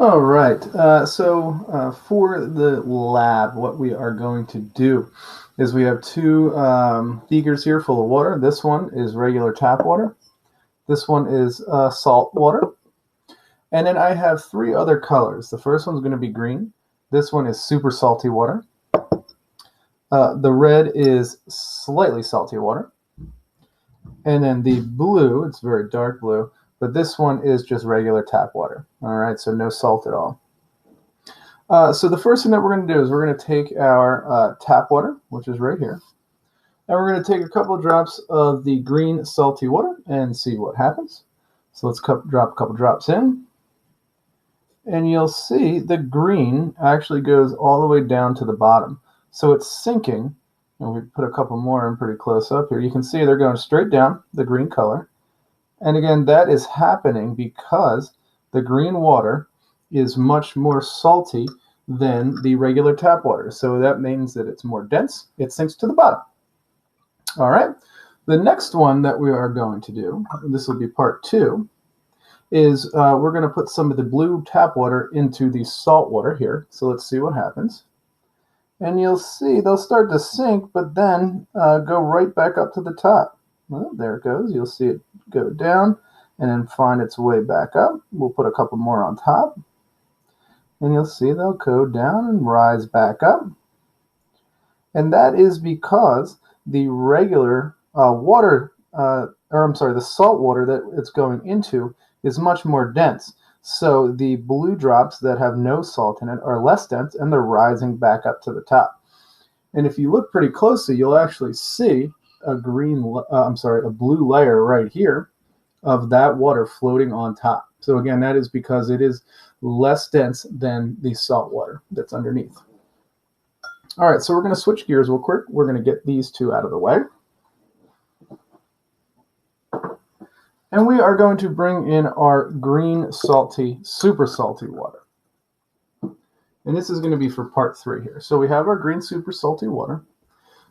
All right, for the lab, what we are going to do is we have two beakers here full of water. This one is regular tap water. This one is salt water. And then I have three other colors. The first one's going to be green. This one is super salty water. The red is slightly salty water. And then the blue, it's very dark blue, but this one is just regular tap water. All right, so no salt at all. So the first thing that we're going to do is we're going to take our tap water, which is right here, and we're going to take a couple of drops of the green salty water and see what happens. So let's drop a couple drops in, and you'll see the green actually goes all the way down to the bottom. So it's sinking, and we put a couple more in pretty close up here. You can see they're going straight down, the green color. And again, that is happening because the green water is much more salty than the regular tap water. So that means that it's more dense. It sinks to the bottom. All right. The next one that we are going to do, and this will be part 2, is we're going to put some of the blue tap water into the salt water here. So let's see what happens. And you'll see they'll start to sink, but then go right back up to the top. Well, there it goes. You'll see it go down and then find its way back up. We'll put a couple more on top. And you'll see they'll go down and rise back up. And that is because the regular the salt water that it's going into is much more dense. So the blue drops that have no salt in it are less dense, and they're rising back up to the top. And if you look pretty closely, you'll actually see a blue layer right here of that water floating on top. So again, that is because it is less dense than the salt water that's underneath. All right, so we're going to switch gears real quick. We're going to get these two out of the way. And we are going to bring in our green salty, super salty water. And this is going to be for part 3 here. So we have our green super salty water.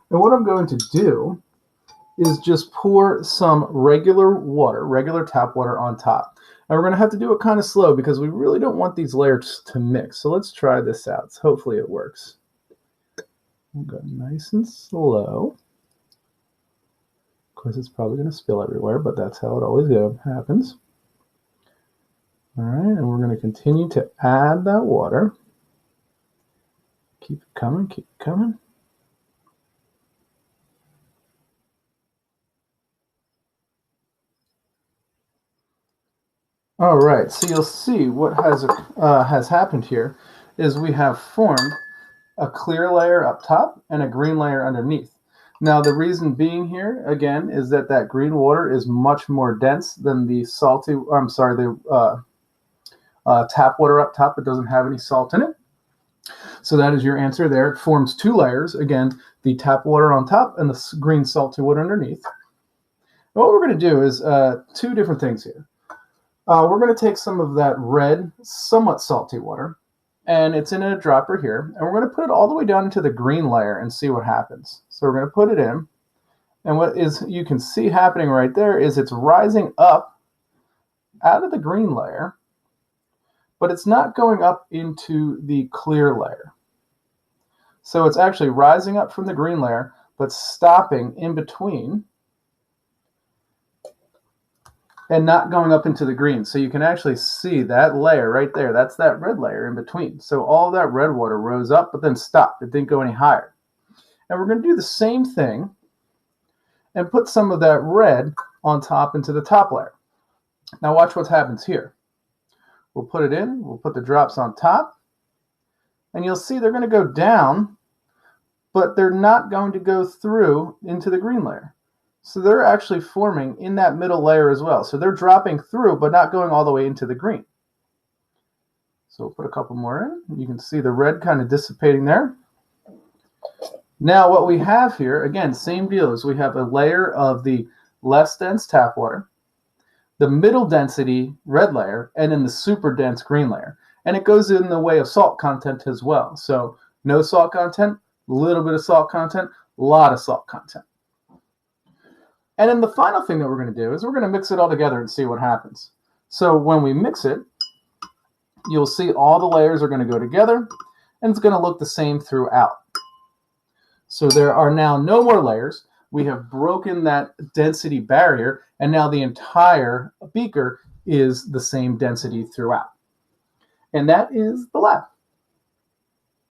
And what I'm going to do is just pour some regular water, regular tap water on top. And we're going to have to do it kind of slow because we really don't want these layers to mix. So let's try this out. Hopefully it works. We'll go nice and slow. Of course, it's probably going to spill everywhere, but that's how it always happens. All right, and we're going to continue to add that water. Keep it coming, keep it coming. All right, so you'll see what has happened here is we have formed a clear layer up top and a green layer underneath. Now, the reason being here, again, is that that green water is much more dense than the tap water up top. It doesn't have any salt in it. So that is your answer there. It forms 2 layers. Again, the tap water on top and the green salty water underneath. And what we're going to do is 2 different things here. We're going to take some of that red, somewhat salty water, and it's in a dropper here, and we're going to put it all the way down into the green layer and see what happens. So we're going to put it in, and what you can see happening right there is it's rising up out of the green layer, but it's not going up into the clear layer. So it's actually rising up from the green layer, but stopping in between and not going up into the green. So you can actually see that layer right there. That's that red layer in between. So all that red water rose up, but then stopped. It didn't go any higher. And we're going to do the same thing and put some of that red on top into the top layer. Now watch what happens here. We'll put it in. We'll put the drops on top. And you'll see they're going to go down, but they're not going to go through into the green layer. So they're actually forming in that middle layer as well. So they're dropping through, but not going all the way into the green. So we'll put a couple more in. You can see the red kind of dissipating there. Now what we have here, again, same deal, is we have a layer of the less dense tap water, the middle density red layer, and then the super dense green layer. And it goes in the way of salt content as well. So no salt content, a little bit of salt content, a lot of salt content. And then the final thing that we're going to do is we're going to mix it all together and see what happens. So when we mix it, you'll see all the layers are going to go together, and it's going to look the same throughout. So there are now no more layers. We have broken that density barrier, and now the entire beaker is the same density throughout. And that is the lab.